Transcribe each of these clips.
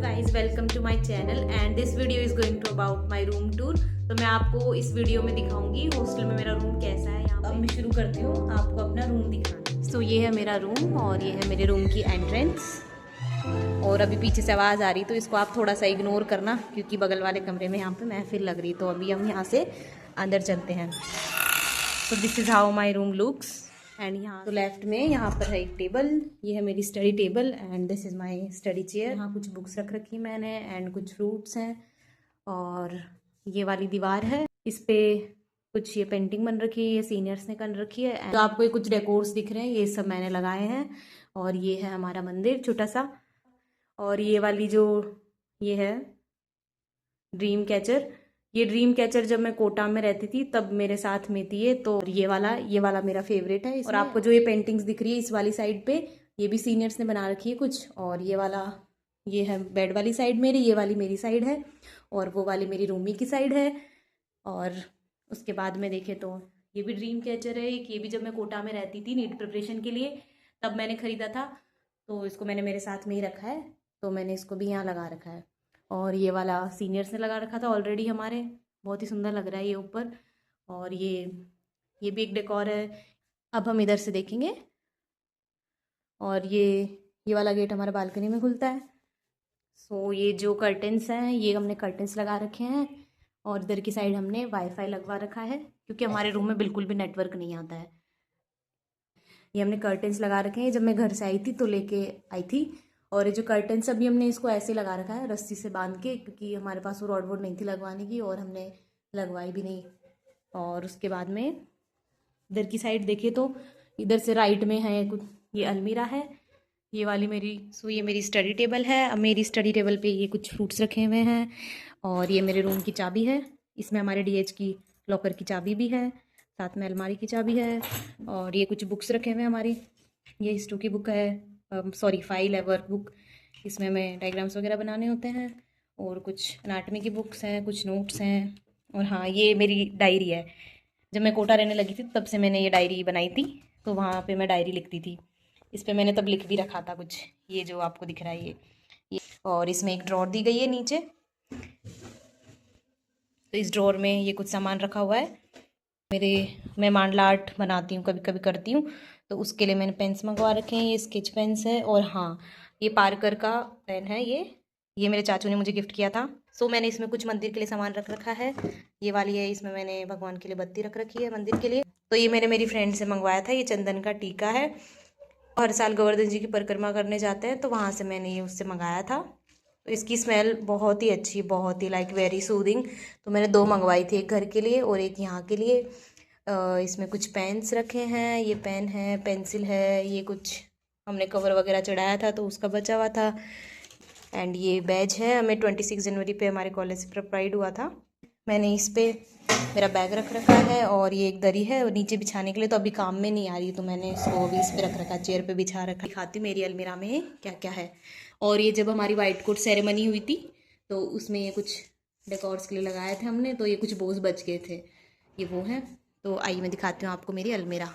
Guys, welcome to my channel and this video is going to about my room tour. तो मैं आपको इस video में दिखाऊंगी हॉस्टल में मेरा रूम कैसा है। यहाँ अब मैं शुरू करती हूँ आपको अपना रूम दिखाना। तो ये है मेरा रूम और ये है मेरे रूम की एंट्रेंस। और अभी पीछे से आवाज़ आ रही तो इसको आप थोड़ा सा इग्नोर करना, क्योंकि बगल वाले कमरे में यहाँ पे महफिल लग रही। तो अभी हम यहाँ से अंदर चलते हैं। तो this is how my room looks. And यहाँ तो लेफ्ट में यहाँ पर है एक टेबल, ये है मेरी study table and this is my study chair. यहाँ कुछ बुक्स रख रखी मैंने एंड कुछ फ्रूट्स हैं। और ये वाली दीवार है, इस पे कुछ ये पेंटिंग बन रखी है, ये सीनियर्स ने कर रखी है। तो आपको ये कुछ डेकोर्स दिख रहे हैं, ये सब मैंने लगाए हैं। और ये है हमारा मंदिर छोटा सा। और ये वाली जो ये है ड्रीम कैचर, ये ड्रीम कैचर जब मैं कोटा में रहती थी तब मेरे साथ में थी ये। तो ये वाला मेरा फेवरेट है। और आपको जो ये पेंटिंग्स दिख रही है इस वाली साइड पे, ये भी सीनियर्स ने बना रखी है कुछ। और ये वाला ये है बेड वाली साइड मेरी, ये वाली मेरी साइड है और वो वाली मेरी रूमी की साइड है। और उसके बाद में देखें तो ये भी ड्रीम कैचर है एक, ये भी जब मैं कोटा में रहती थी नीट प्रिपरेशन के लिए तब मैंने ख़रीदा था। तो इसको मैंने मेरे साथ में ही रखा है, तो मैंने इसको भी यहाँ लगा रखा है। और ये वाला सीनियर्स ने लगा रखा था ऑलरेडी हमारे, बहुत ही सुंदर लग रहा है ये ऊपर। और ये भी एक डेकोर है। अब हम इधर से देखेंगे और ये वाला गेट हमारा बालकनी में खुलता है। सो ये जो कर्टन्स हैं ये हमने कर्टन्स लगा रखे हैं। और इधर की साइड हमने वाईफाई लगवा रखा है, क्योंकि हमारे रूम में बिल्कुल भी नेटवर्क नहीं आता है। ये हमने कर्टन्स लगा रखे हैं, जब मैं घर से आई थी तो लेके आई थी। और ये जो कर्टन्स अभी हमने इसको ऐसे लगा रखा है रस्सी से बांध के, क्योंकि हमारे पास वो रॉड वॉड नहीं थी लगवाने की और हमने लगवाई भी नहीं। और उसके बाद में इधर की साइड देखे तो इधर से राइट में है कुछ, ये अलमीरा है ये वाली मेरी। ये मेरी स्टडी टेबल है। अब मेरी स्टडी टेबल पे ये कुछ फ्रूट्स रखे हुए हैं। और ये मेरे रूम की चाबी है, इसमें हमारे डीएच की लॉकर की चाबी भी है, साथ में अलमारी की चाबी है। और ये कुछ बुक्स रखे हुए हैं हमारी, ये हिस्ट्री की बुक है, सॉरी फाइल है, वर्क बुक। इसमें हमें डायग्राम्स वगैरह बनाने होते हैं। और कुछ अनाटमी की बुक्स हैं, कुछ नोट्स हैं। और हाँ, ये मेरी डायरी है। जब मैं कोटा रहने लगी थी तब से मैंने ये डायरी बनाई थी, तो वहाँ पे मैं डायरी लिखती थी। इस पे मैंने तब लिख भी रखा था कुछ, ये जो आपको दिख रहा है ये। और इसमें एक ड्रॉर दी गई है नीचे, तो इस ड्रॉर में ये कुछ सामान रखा हुआ है। मैं मांडला आर्ट बनाती हूँ, कभी कभी करती हूँ, तो उसके लिए मैंने पेन्स मंगवा रखे हैं। ये स्केच पेन्स है। और हाँ, ये पार्कर का पेन है, ये मेरे चाचू ने मुझे गिफ्ट किया था। मैंने इसमें कुछ मंदिर के लिए सामान रख रखा है। ये वाली है, इसमें मैंने भगवान के लिए बत्ती रख रखी है मंदिर के लिए। तो ये मैंने मेरी फ्रेंड से मंगवाया था, ये चंदन का टीका है। हर साल गोवर्धन जी की परिक्रमा करने जाते हैं तो वहाँ से मैंने ये उससे मंगाया था। तो इसकी स्मेल बहुत ही अच्छी, बहुत ही लाइक वेरी सूदिंग। तो मैंने 2 मंगवाई थी, एक घर के लिए और एक यहाँ के लिए। इसमें कुछ पेन्स रखे हैं, ये पेन है, पेंसिल है, ये कुछ हमने कवर वगैरह चढ़ाया था तो उसका बचा हुआ था। एंड ये बैज है, हमें 26 जनवरी पे हमारे कॉलेज से प्रोवाइड हुआ था। मैंने इस पे मेरा बैग रख रखा है। और ये एक दरी है और नीचे बिछाने के लिए, तो अभी काम में नहीं आ रही तो मैंने इसको अभी इस पे रख रखा, चेयर पे बिछा रखा। दिखाती हूँ मेरी अलमीरा में क्या क्या है। और ये जब हमारी वाइट कोट सेरेमनी हुई थी तो उसमें ये कुछ डेकोर्स के लिए लगाए थे हमने, तो ये कुछ बोझ बच गए थे, ये वो हैं। तो आइए मैं दिखाती हूँ आपको मेरी अलमीरा।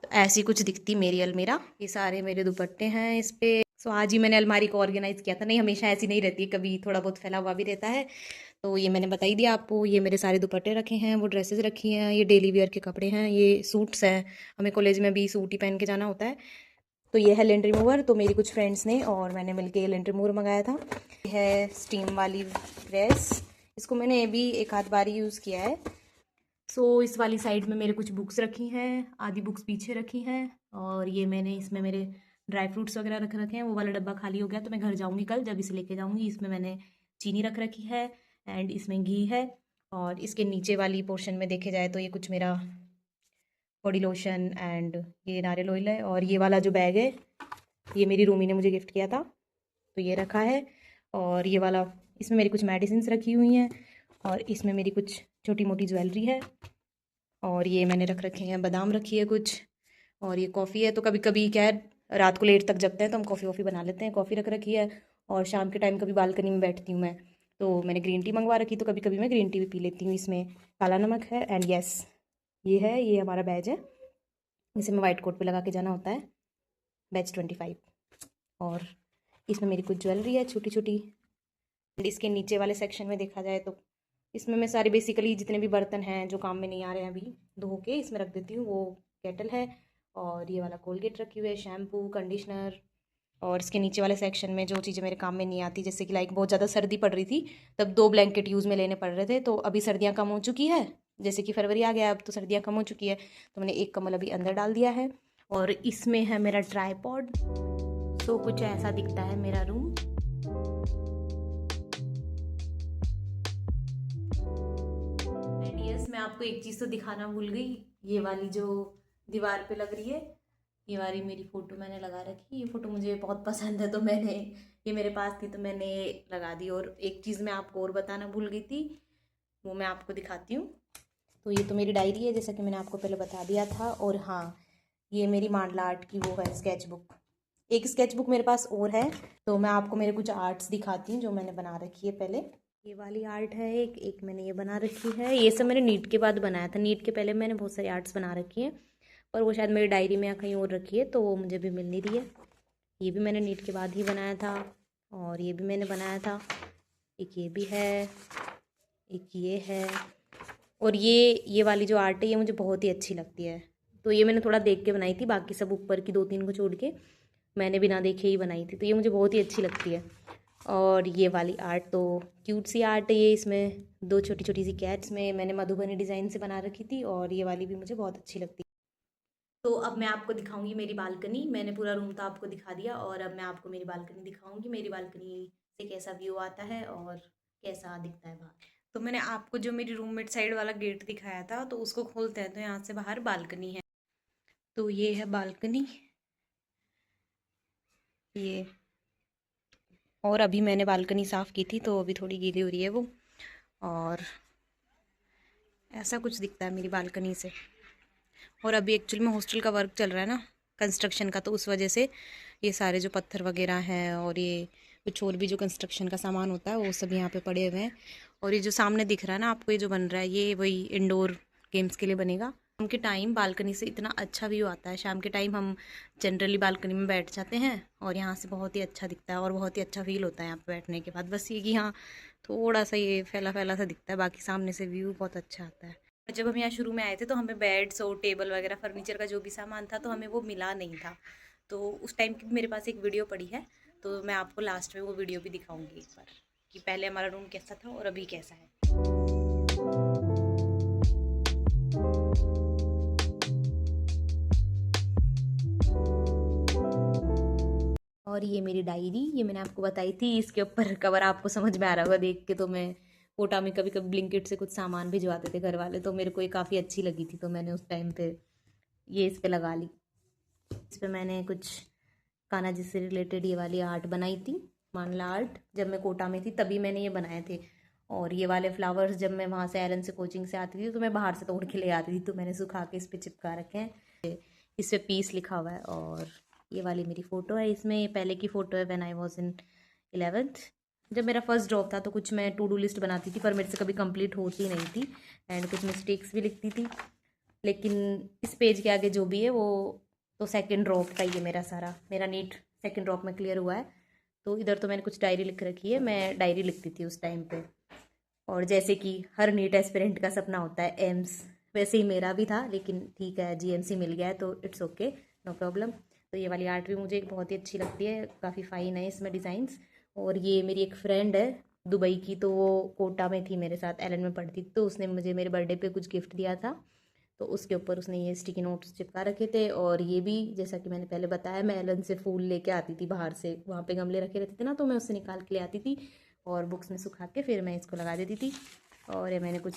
तो ऐसी कुछ दिखती मेरी अलमीरा। ये सारे मेरे दुपट्टे हैं इस पे। आज ही मैंने अलमारी को ऑर्गेनाइज किया था, नहीं हमेशा ऐसी नहीं रहती, कभी थोड़ा बहुत फैला हुआ भी रहता है। तो ये मैंने बता ही दिया आपको। ये मेरे सारे दुपट्टे रखे हैं, वो ड्रेसेस रखी हैं, ये डेली वेयर के कपड़े हैं, ये सूट्स हैं, हमें कॉलेज में भी सूट ही पहन के जाना होता है। तो ये है लिंट रिमूवर, तो मेरी कुछ फ्रेंड्स ने और मैंने मिलके ये लिंट रिमूवर मंगाया था। ये है स्टीम वाली प्रेस, इसको मैंने ये भी एक आध बार यूज़ किया है। इस वाली साइड में मेरे कुछ बुक्स रखी हैं, आधी बुक्स पीछे रखी हैं। और ये मैंने इसमें मेरे ड्राई फ्रूट्स वगैरह रख रखे हैं। वो वाला डब्बा खाली हो गया तो मैं घर जाऊँगी कल, जब इसे लेके जाऊँगी। इसमें मैंने चीनी रख रखी है एंड इसमें घी है। और इसके नीचे वाली पोर्शन में देखे जाए तो ये कुछ मेरा बॉडी लोशन एंड ये नारियल ऑयल है। और ये वाला जो बैग है ये मेरी रूमी ने मुझे गिफ्ट किया था, तो ये रखा है। और ये वाला, इसमें मेरी कुछ मेडिसिन्स रखी हुई हैं और इसमें मेरी कुछ छोटी मोटी ज्वेलरी है। और ये मैंने रख रखे हैं बादाम रखी है कुछ। और ये कॉफ़ी है, तो कभी कभी क्या है रात को लेट तक जगते हैं तो हम कॉफ़ी वॉफ़ी बना लेते हैं, कॉफ़ी रख रखी है। और शाम के टाइम कभी बालकनी में बैठती हूँ मैं, तो मैंने ग्रीन टी मंगवा रखी, तो कभी कभी मैं ग्रीन टी भी पी लेती हूँ। इसमें काला नमक है। एंड यस, ये हमारा बैज है, इसे मैं वाइट कोट पे लगा के जाना होता है, बैच 25। और इसमें मेरी कुछ ज्वेलरी है छोटी छोटी। इसके नीचे वाले सेक्शन में देखा जाए तो इसमें मैं सारे बेसिकली जितने भी बर्तन हैं जो काम में नहीं आ रहे हैं अभी धो के इसमें रख देती हूँ। वो केटल है और ये वाला कोलगेट रखी हुई है, शैम्पू, कंडीशनर। और इसके नीचे वाले सेक्शन में जो चीज़ें मेरे काम में नहीं आती, जैसे कि लाइक बहुत ज़्यादा सर्दी पड़ रही थी तब 2 ब्लैंकेट यूज़ में लेने पड़ रहे थे, तो अभी सर्दियाँ कम हो चुकी है, जैसे कि फरवरी आ गया अब तो सर्दियाँ कम हो चुकी है, तो मैंने एक कम्बल अभी अंदर डाल दिया है। और इसमें है मेरा ट्राईपॉड। तो कुछ ऐसा दिखता है मेरा रूम। मैं आपको एक चीज़ तो दिखाना भूल गई, ये वाली जो दीवार पे लग रही है, ये वाली मेरी फ़ोटो मैंने लगा रखी। ये फ़ोटो मुझे बहुत पसंद है तो मैंने, ये मेरे पास थी तो मैंने लगा दी। और एक चीज़ मैं आपको और बताना भूल गई थी, वो मैं आपको दिखाती हूँ। तो ये तो मेरी डायरी है जैसा कि मैंने आपको पहले बता दिया था। और हाँ, ये मेरी मांडला आर्ट की वो है स्केच बुक। एक स्केच बुक मेरे पास और है, तो मैं आपको मेरे कुछ आर्ट्स दिखाती हूँ जो मैंने बना रखी है पहले। ये वाली आर्ट है एक मैंने ये बना रखी है। ये सब मैंने नीट के बाद बनाया था, नीट के पहले मैंने बहुत सारी आर्ट्स बना रखी हैं, पर वो शायद मेरी डायरी में या कहीं और रखी है तो वो मुझे भी मिल नहीं रही है। ये भी मैंने नीट के बाद ही बनाया था, और ये भी मैंने बनाया था। एक ये भी है, एक ये है। और ये वाली जो आर्ट है ये मुझे बहुत ही अच्छी लगती है, तो ये मैंने थोड़ा देख के बनाई थी, बाकी सब ऊपर की 2-3 को छोड़ के मैंने बिना देखे ही बनाई थी, तो ये मुझे बहुत ही अच्छी लगती है। और ये वाली आर्ट तो क्यूट सी आर्ट है, ये इसमें 2 छोटी छोटी सी कैट्स में मैंने मधुबनी डिज़ाइन से बना रखी थी, और ये वाली भी मुझे बहुत अच्छी लगती है। तो अब मैं आपको दिखाऊंगी मेरी बालकनी। मैंने पूरा रूम तो आपको दिखा दिया, और अब मैं आपको मेरी बालकनी दिखाऊंगी, मेरी बालकनी से कैसा व्यू आता है और कैसा दिखता है बाहर। तो मैंने आपको जो मेरी रूममेट साइड वाला गेट दिखाया था, तो उसको खोलते हैं तो यहाँ से बाहर बालकनी है। तो ये है बालकनी, ये। और अभी मैंने बालकनी साफ़ की थी तो अभी थोड़ी गीली हो रही है वो, और ऐसा कुछ दिखता है मेरी बालकनी से। और अभी एक्चुअली में हॉस्टल का वर्क चल रहा है ना, कंस्ट्रक्शन का, तो उस वजह से ये सारे जो पत्थर वगैरह हैं और ये कुछ और भी जो कंस्ट्रक्शन का सामान होता है वो सब यहाँ पे पड़े हुए हैं। और ये जो सामने दिख रहा है ना आपको, ये जो बन रहा है ये वही इंडोर गेम्स के लिए बनेगा। शाम के टाइम बालकनी से इतना अच्छा व्यू आता है, शाम के टाइम हम जनरली बालकनी में बैठ जाते हैं और यहाँ से बहुत ही अच्छा दिखता है और बहुत ही अच्छा फील होता है यहाँ पे बैठने के बाद। बस ये कि हाँ थोड़ा सा ये फैला फैला सा दिखता है, बाकी सामने से व्यू बहुत अच्छा आता है। जब हम यहाँ शुरू में आए थे तो हमें बेड्स और टेबल वगैरह फर्नीचर का जो भी सामान था तो हमें वो मिला नहीं था, तो उस टाइम की मेरे पास एक वीडियो पड़ी है, तो मैं आपको लास्ट में वो वीडियो भी दिखाऊंगी एक बार कि पहले हमारा रूम कैसा था और अभी कैसा है। और ये मेरी डायरी, ये मैंने आपको बताई थी, इसके ऊपर कवर आपको समझ में आ रहा होगा देख के। तो मैं कोटा में कभी कभी ब्लिंकिट से कुछ सामान भिजवाते थे घर वाले, तो मेरे को ये काफ़ी अच्छी लगी थी तो मैंने उस टाइम पे ये इस पे लगा ली। इस पे मैंने कुछ कान्हा जी से रिलेटेड ये वाली आर्ट बनाई थी, मांडला आर्ट। जब मैं कोटा में थी तभी मैंने ये बनाए थे। और ये वाले फ्लावर्स जब मैं वहाँ से एलन से कोचिंग से आती थी तो मैं बाहर से तोड़ के ले आती थी, तो मैंने सुखा के इस पर चिपका रखे हैं। इस पर पीस लिखा हुआ है। और ये वाली मेरी फ़ोटो है, इसमें ये पहले की फ़ोटो है when I was in 11th। जब मेरा फर्स्ट जॉब था तो कुछ मैं टू डू लिस्ट बनाती थी पर मेरे से कभी कंप्लीट होती नहीं थी, एंड कुछ मिस्टेक्स भी लिखती थी। लेकिन इस पेज के आगे जो भी है वो तो सेकंड ड्रॉप का ही है मेरा सारा, मेरा नीट सेकंड ड्रॉप में क्लियर हुआ है। तो इधर तो मैंने कुछ डायरी लिख रखी है, मैं डायरी लिखती थी उस टाइम पे। और जैसे कि हर नीट एस्पिरेंट का सपना होता है एम्स, वैसे ही मेरा भी था, लेकिन ठीक है जीएमसी मिल गया है तो इट्स ओके, नो प्रॉब्लम। तो ये वाली आर्ट भी मुझे बहुत ही अच्छी लगती है, काफ़ी फाइन है इसमें डिज़ाइंस। और ये मेरी एक फ्रेंड है दुबई की, तो वो कोटा में थी मेरे साथ, एलन में पढ़ती थी, तो उसने मुझे मेरे बर्थडे पे कुछ गिफ्ट दिया था, तो उसके ऊपर उसने ये स्टिकी नोट्स चिपका रखे थे। और ये भी जैसा कि मैंने पहले बताया, मैं एलन से फूल लेके आती थी बाहर से, वहाँ पे गमले रखे रहते थे ना, तो मैं उससे निकाल के ले आती थी और बुक्स में सुखा के फिर मैं इसको लगा देती थी। और ये मैंने कुछ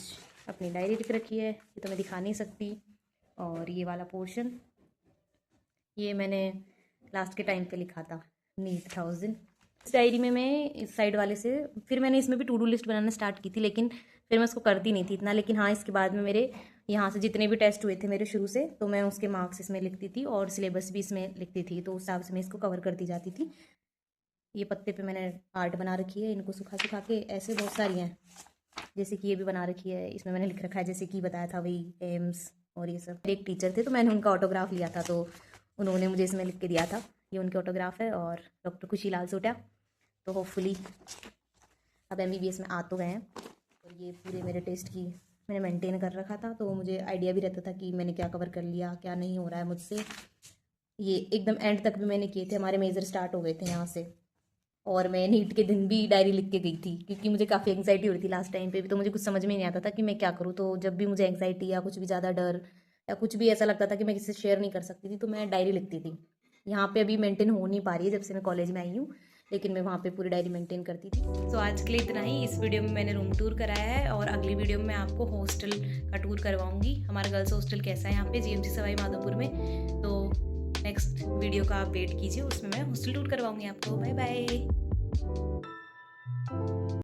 अपनी डायरी लिख रखी है, ये तो मैं दिखा नहीं सकती। और ये वाला पोर्शन ये मैंने लास्ट के टाइम पे लिखा था, नीट 1000। इस डायरी में मैं इस साइड वाले से फिर मैंने इसमें भी टू डू लिस्ट बनाना स्टार्ट की थी, लेकिन फिर मैं उसको करती नहीं थी इतना। लेकिन हाँ, इसके बाद में मेरे यहाँ से जितने भी टेस्ट हुए थे मेरे शुरू से, तो मैं उसके मार्क्स इसमें लिखती थी और सिलेबस भी इसमें लिखती थी, तो उस हिसाब से मैं इसको कवर करती जाती थी। ये पत्ते पे मैंने आर्ट बना रखी है, इनको सुखा सुखा के, ऐसे बहुत सारी हैं। जैसे कि ये भी बना रखी है, इसमें मैंने लिख रखा है जैसे कि बताया था वही एम्स और ये सब। एक टीचर थे तो मैंने उनका ऑटोग्राफ लिया था, तो उन्होंने मुझे इसमें लिख के दिया था ये उनके ऑटोग्राफ है और डॉक्टर खुशी लाल सोटा। तो होपफुली अब MBBS में आ तो गए हैं। और ये पूरे मेरे टेस्ट की मैंने मेंटेन कर रखा था, तो मुझे आइडिया भी रहता था कि मैंने क्या कवर कर लिया, क्या नहीं हो रहा है मुझसे। ये एकदम एंड तक भी मैंने किए थे, हमारे मेजर स्टार्ट हो गए थे यहाँ से। और मैं नीट के दिन भी डायरी लिख के गई थी, क्योंकि मुझे काफ़ी एंग्जाइटी हो रही थी लास्ट टाइम पे भी, तो मुझे कुछ समझ में नहीं आता था कि मैं क्या करूँ। तो जब भी मुझे एंग्जाइटी या कुछ भी ज़्यादा डर या कुछ भी ऐसा लगता था कि मैं किसी से शेयर नहीं कर सकती थी, तो मैं डायरी लिखती थी। यहाँ पे अभी मेंटेन हो नहीं पा रही है जब से मैं कॉलेज में आई हूँ, लेकिन मैं वहाँ पे पूरी डायरी मेंटेन करती थी। तो आज के लिए इतना ही। इस वीडियो में मैंने रूम टूर कराया है और अगली वीडियो में मैं आपको हॉस्टल का टूर करवाऊंगी। हमारा गर्ल्स हॉस्टल कैसा है यहाँ पे GMC सवाई माधोपुर में। तो नेक्स्ट वीडियो का आप वेट कीजिए, उसमें मैं हॉस्टल टूर करवाऊंगी आपको। Bye bye.